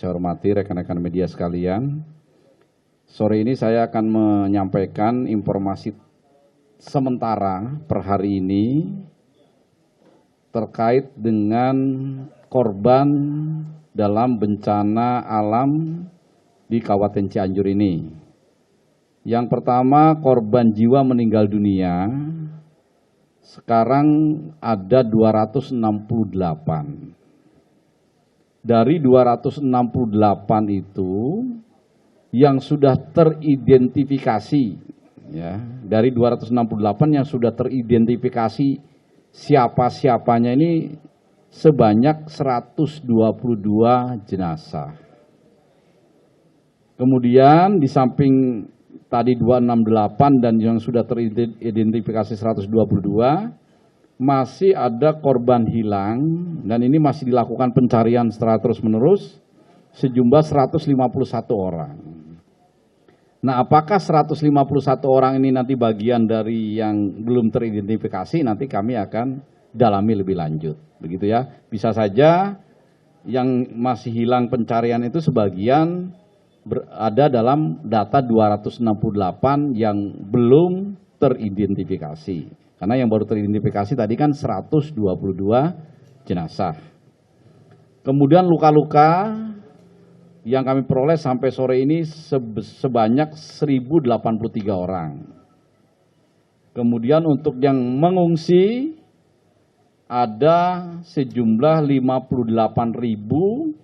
saya hormati rekan-rekan media sekalian. Sore ini saya akan menyampaikan informasi sementara per hari ini terkait dengan korban dalam bencana alam di Kabupaten Cianjur ini. Yang pertama, korban jiwa meninggal dunia sekarang ada 268. Dari 268 itu yang sudah teridentifikasi, ya, dari 268 yang sudah teridentifikasi siapa-siapanya ini sebanyak 122 jenazah. Kemudian di samping tadi 268 dan yang sudah teridentifikasi 122, masih ada korban hilang dan ini masih dilakukan pencarian secara terus-menerus sejumlah 151 orang. Nah, apakah 151 orang ini nanti bagian dari yang belum teridentifikasi, nanti kami akan dalami lebih lanjut. Begitu ya, bisa saja yang masih hilang pencarian itu sebagian ada dalam data 268 yang belum teridentifikasi. Karena yang baru teridentifikasi tadi kan 122 jenazah. Kemudian luka-luka yang kami peroleh sampai sore ini sebanyak 1.083 orang. Kemudian untuk yang mengungsi ada sejumlah 58.362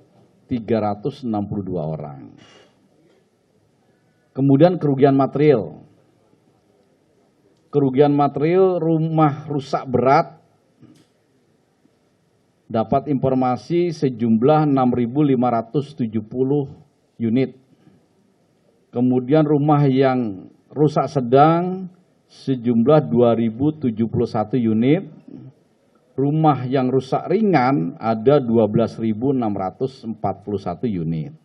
orang. Kemudian kerugian material. Kerugian material rumah rusak berat dapat informasi sejumlah 6.570 unit. Kemudian rumah yang rusak sedang sejumlah 2.071 unit. Rumah yang rusak ringan ada 12.641 unit.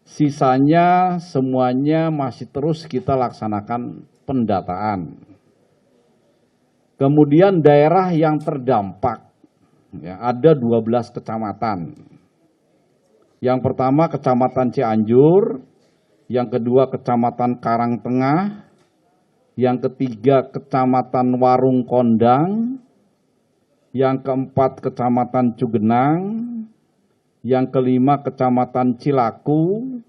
Sisanya semuanya masih terus kita laksanakan pendataan. Kemudian daerah yang terdampak, ya, ada 12 kecamatan. Yang pertama Kecamatan Cianjur, yang kedua Kecamatan Karangtengah, yang ketiga Kecamatan Warung Kondang, yang keempat Kecamatan Cugenang, yang kelima Kecamatan Cilaku,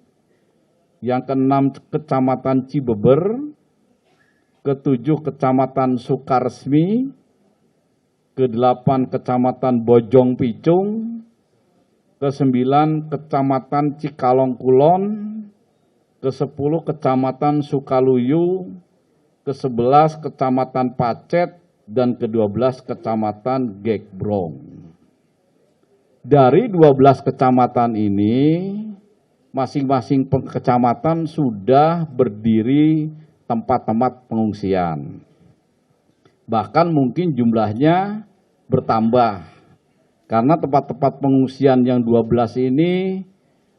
yang keenam Kecamatan Cibeber, ketujuh Kecamatan Sukaresmi, kedelapan Kecamatan Bojong Picung, kesembilan Kecamatan Cikalong Kulon, kesepuluh Kecamatan Sukaluyu, ke-11 Kecamatan Pacet, dan ke-12 Kecamatan Gekbrong. Dari 12 kecamatan ini, masing-masing kecamatan sudah berdiri tempat-tempat pengungsian. Bahkan mungkin jumlahnya bertambah. Karena tempat-tempat pengungsian yang 12 ini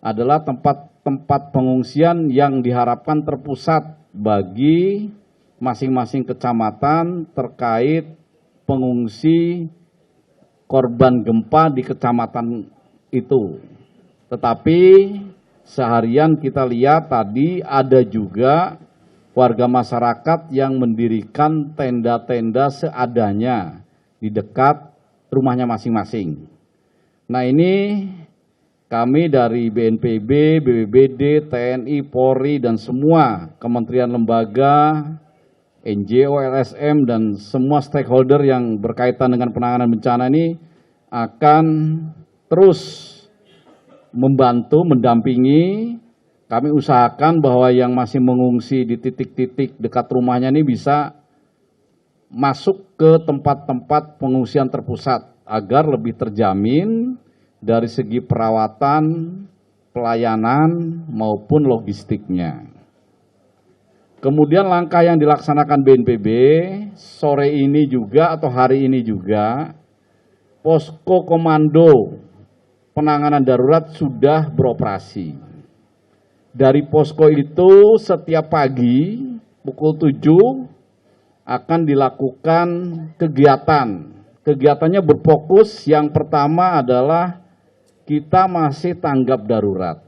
adalah tempat-tempat pengungsian yang diharapkan terpusat bagi masing-masing kecamatan terkait pengungsi korban gempa di kecamatan itu. Tetapi seharian kita lihat tadi ada juga warga masyarakat yang mendirikan tenda-tenda seadanya di dekat rumahnya masing-masing. Nah, ini kami dari BNPB, BPBD, TNI, Polri, dan semua kementerian lembaga, NGO, LSM, dan semua stakeholder yang berkaitan dengan penanganan bencana ini akan terus membantu, mendampingi. Kami usahakan bahwa yang masih mengungsi di titik-titik dekat rumahnya ini bisa masuk ke tempat-tempat pengungsian terpusat agar lebih terjamin dari segi perawatan, pelayanan, maupun logistiknya. Kemudian langkah yang dilaksanakan BNPB sore ini juga atau hari ini juga, posko komando penanganan darurat sudah beroperasi. Dari posko itu setiap pagi pukul 7 akan dilakukan kegiatan. Kegiatannya berfokus, yang pertama adalah kita masih tanggap darurat.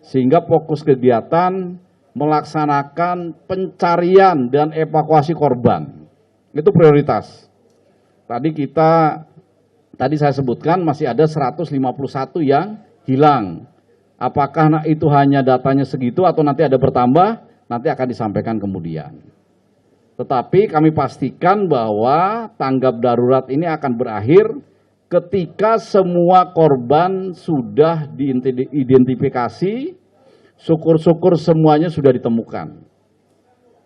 Sehingga fokus kegiatan melaksanakan pencarian dan evakuasi korban. Itu prioritas. Tadi saya sebutkan masih ada 151 yang hilang. Apakah itu hanya datanya segitu atau nanti ada bertambah, nanti akan disampaikan kemudian. Tetapi kami pastikan bahwa tanggap darurat ini akan berakhir ketika semua korban sudah diidentifikasi, syukur-syukur semuanya sudah ditemukan.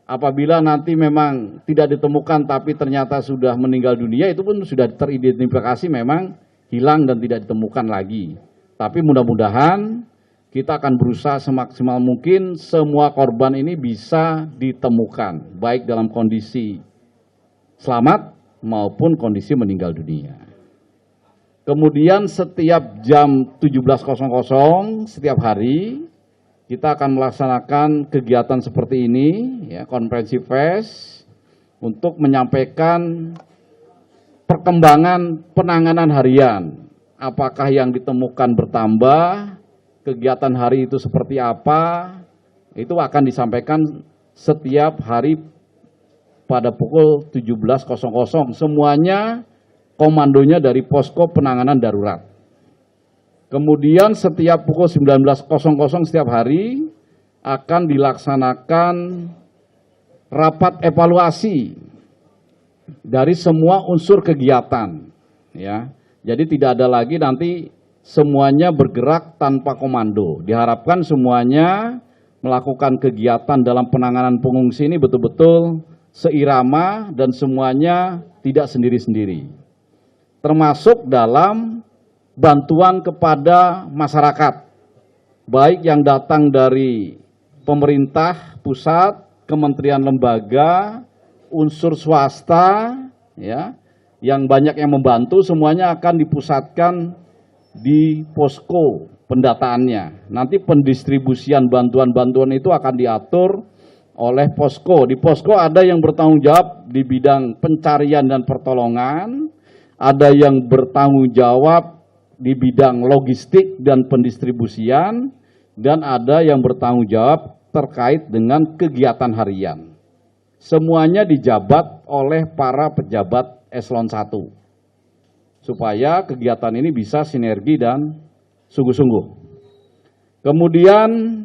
Apabila nanti memang tidak ditemukan tapi ternyata sudah meninggal dunia, itu pun sudah teridentifikasi memang hilang dan tidak ditemukan lagi. Tapi mudah-mudahan kita akan berusaha semaksimal mungkin semua korban ini bisa ditemukan, baik dalam kondisi selamat maupun kondisi meninggal dunia. Kemudian setiap jam 17.00 setiap hari kita akan melaksanakan kegiatan seperti ini, ya, konferensi pers untuk menyampaikan perkembangan penanganan harian. Apakah yang ditemukan bertambah, kegiatan hari itu seperti apa, itu akan disampaikan setiap hari pada pukul 17.00. Semuanya komandonya dari posko penanganan darurat. Kemudian setiap pukul 19.00 setiap hari akan dilaksanakan rapat evaluasi dari semua unsur kegiatan. Ya, jadi tidak ada lagi nanti semuanya bergerak tanpa komando. Diharapkan semuanya melakukan kegiatan dalam penanganan pengungsi ini betul-betul seirama dan semuanya tidak sendiri-sendiri. Termasuk dalam bantuan kepada masyarakat, baik yang datang dari pemerintah pusat, kementerian lembaga, unsur swasta, ya, yang banyak yang membantu, semuanya akan dipusatkan di posko pendataannya. Nanti pendistribusian bantuan-bantuan itu akan diatur oleh posko. Di posko ada yang bertanggung jawab di bidang pencarian dan pertolongan, ada yang bertanggung jawab di bidang logistik dan pendistribusian, dan ada yang bertanggung jawab terkait dengan kegiatan harian. Semuanya dijabat oleh para pejabat eselon 1. Supaya kegiatan ini bisa sinergi dan sungguh-sungguh. Kemudian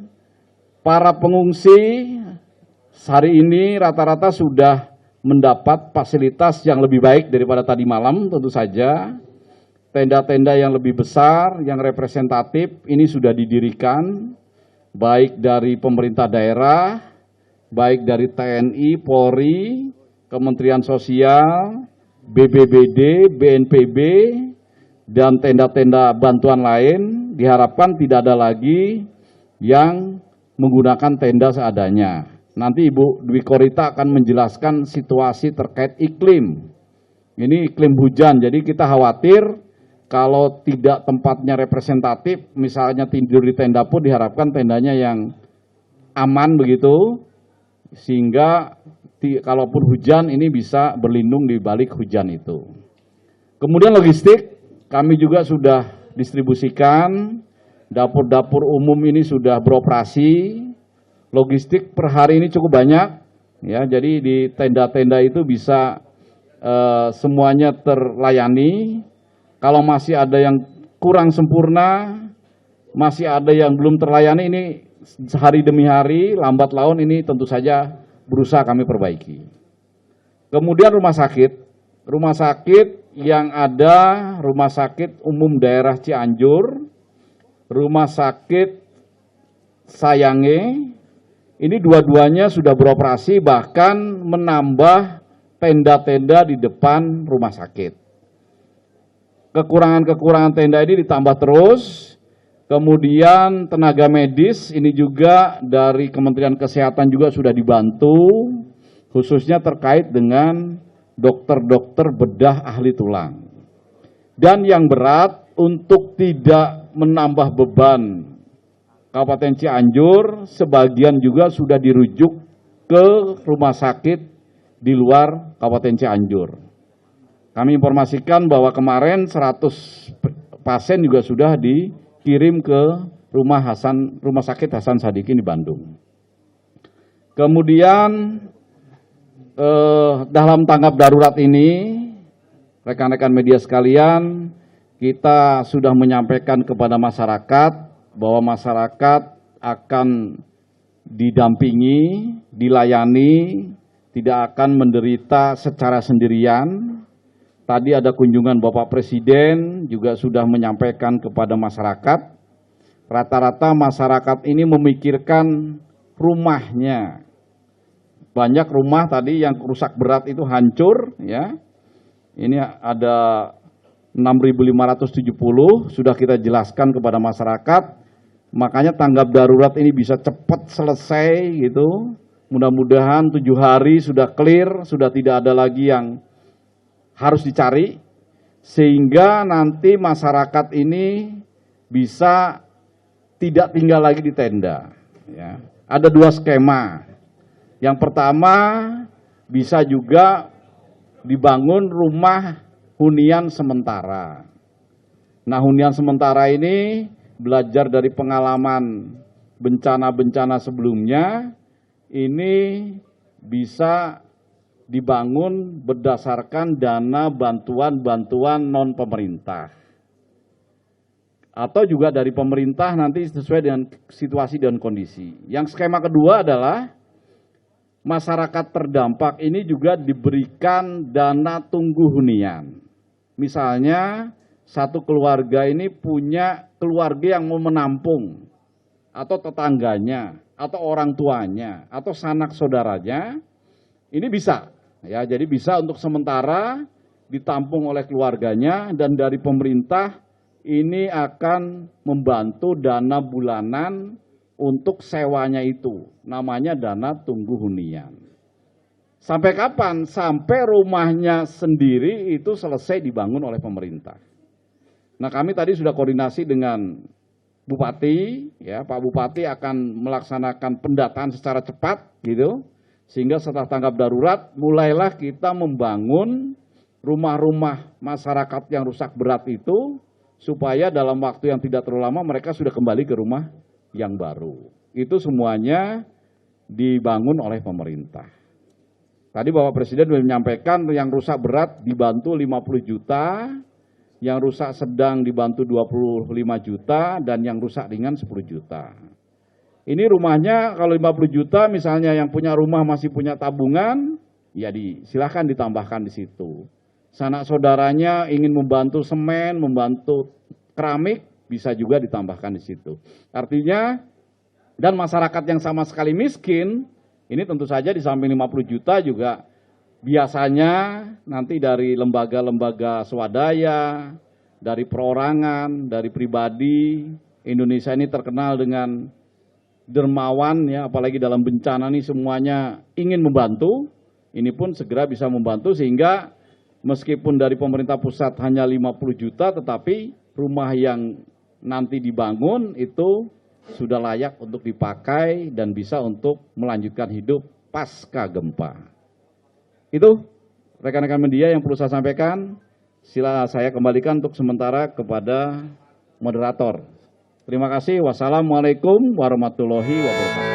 para pengungsi hari ini rata-rata sudah mendapat fasilitas yang lebih baik daripada tadi malam, tentu saja. Tenda-tenda yang lebih besar, yang representatif ini sudah didirikan, baik dari pemerintah daerah, baik dari TNI, Polri, Kementerian Sosial, BPBD, BNPB, dan tenda-tenda bantuan lain. Diharapkan tidak ada lagi yang menggunakan tenda seadanya. Nanti Ibu Dwi Korita akan menjelaskan situasi terkait iklim. Ini iklim hujan, jadi kita khawatir kalau tidak tempatnya representatif, misalnya tidur di tenda pun diharapkan tendanya yang aman begitu, sehingga kalaupun hujan ini bisa berlindung di balik hujan itu. Kemudian logistik, kami juga sudah distribusikan, dapur-dapur umum ini sudah beroperasi. Logistik per hari ini cukup banyak, ya. Jadi di tenda-tenda itu bisa semuanya terlayani. Kalau masih ada yang kurang sempurna, masih ada yang belum terlayani, ini hari demi hari, lambat laun ini tentu saja berusaha kami perbaiki. Kemudian rumah sakit yang ada, Rumah Sakit Umum Daerah Cianjur, Rumah Sakit Sayange, ini dua-duanya sudah beroperasi, bahkan menambah tenda-tenda di depan rumah sakit. Kekurangan-kekurangan tenda ini ditambah terus. Kemudian tenaga medis ini juga dari Kementerian Kesehatan juga sudah dibantu, khususnya terkait dengan dokter-dokter bedah ahli tulang. Dan yang berat, untuk tidak menambah beban Kabupaten Cianjur, sebagian juga sudah dirujuk ke rumah sakit di luar Kabupaten Cianjur. Kami informasikan bahwa kemarin 100 pasien juga sudah kirim ke Rumah Sakit Hasan Sadikin di Bandung. Kemudian dalam tanggap darurat ini, rekan-rekan media sekalian, kita sudah menyampaikan kepada masyarakat bahwa masyarakat akan didampingi, dilayani, tidak akan menderita secara sendirian. Tadi ada kunjungan Bapak Presiden juga sudah menyampaikan kepada masyarakat, rata-rata masyarakat ini memikirkan rumahnya. Banyak rumah tadi yang rusak berat itu hancur, ya. Ini ada 6.570, sudah kita jelaskan kepada masyarakat. Makanya tanggap darurat ini bisa cepat selesai gitu. Mudah-mudahan 7 hari sudah clear, sudah tidak ada lagi yang harus dicari, sehingga nanti masyarakat ini bisa tidak tinggal lagi di tenda. Ya. Ada 2 skema. Yang pertama, bisa juga dibangun rumah hunian sementara. Nah, hunian sementara ini belajar dari pengalaman bencana-bencana sebelumnya, ini bisa dibangun berdasarkan dana bantuan-bantuan non-pemerintah. Atau juga dari pemerintah nanti sesuai dengan situasi dan kondisi. Yang skema kedua adalah masyarakat terdampak ini juga diberikan dana tunggu hunian. Misalnya satu keluarga ini punya keluarga yang mau menampung, atau tetangganya, atau orang tuanya, atau sanak saudaranya, ini bisa. Ya, jadi bisa untuk sementara ditampung oleh keluarganya, dan dari pemerintah ini akan membantu dana bulanan untuk sewanya itu, namanya dana tunggu hunian. Sampai kapan? Sampai rumahnya sendiri itu selesai dibangun oleh pemerintah. Nah, kami tadi sudah koordinasi dengan Bupati, ya, Pak Bupati akan melaksanakan pendataan secara cepat, gitu, sehingga setelah tanggap darurat, mulailah kita membangun rumah-rumah masyarakat yang rusak berat itu, supaya dalam waktu yang tidak terlalu lama mereka sudah kembali ke rumah yang baru. Itu semuanya dibangun oleh pemerintah. Tadi Bapak Presiden sudah menyampaikan yang rusak berat dibantu 50 juta, yang rusak sedang dibantu 25 juta, dan yang rusak ringan 10 juta. Ini rumahnya kalau 50 juta misalnya yang punya rumah masih punya tabungan, ya silakan ditambahkan di situ. Sanak saudaranya ingin membantu semen, membantu keramik, bisa juga ditambahkan di situ. Artinya, dan masyarakat yang sama sekali miskin, ini tentu saja di samping 50 juta juga biasanya nanti dari lembaga-lembaga swadaya, dari perorangan, dari pribadi. Indonesia ini terkenal dengan dermawan, ya, apalagi dalam bencana ini semuanya ingin membantu. Ini pun segera bisa membantu, sehingga meskipun dari pemerintah pusat hanya 50 juta, tetapi rumah yang nanti dibangun itu sudah layak untuk dipakai dan bisa untuk melanjutkan hidup pasca gempa. Itu rekan-rekan media yang perlu saya sampaikan. Sila saya kembalikan untuk sementara kepada moderator. Terima kasih. Wassalamualaikum warahmatullahi wabarakatuh.